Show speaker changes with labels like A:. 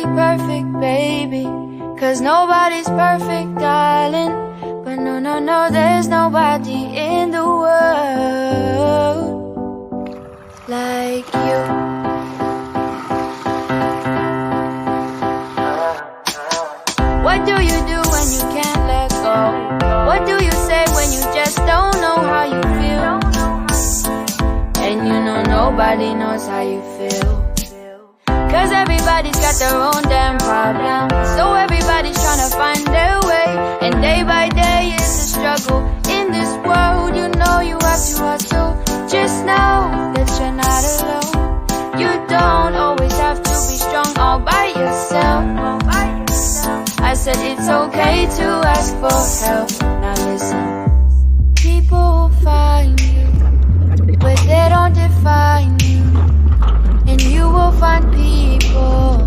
A: be perfect, baby, 'cause nobody's perfect, darling. But no, no, no, there's nobody in the world like you. What do you do when you can't let go? What do you say when you just don't know how you feel? And you know nobody knows how you feel, 'cause everybody's got their own damn problem. So everybody's trying to find their way, and day by day is a struggle. In this world, you know you have to hustle. Just know that you're not alone. You don't always have to be strong all by yourself. I said it's okay to ask for help. Now listen, people will find you, but they don't define you. And you will find people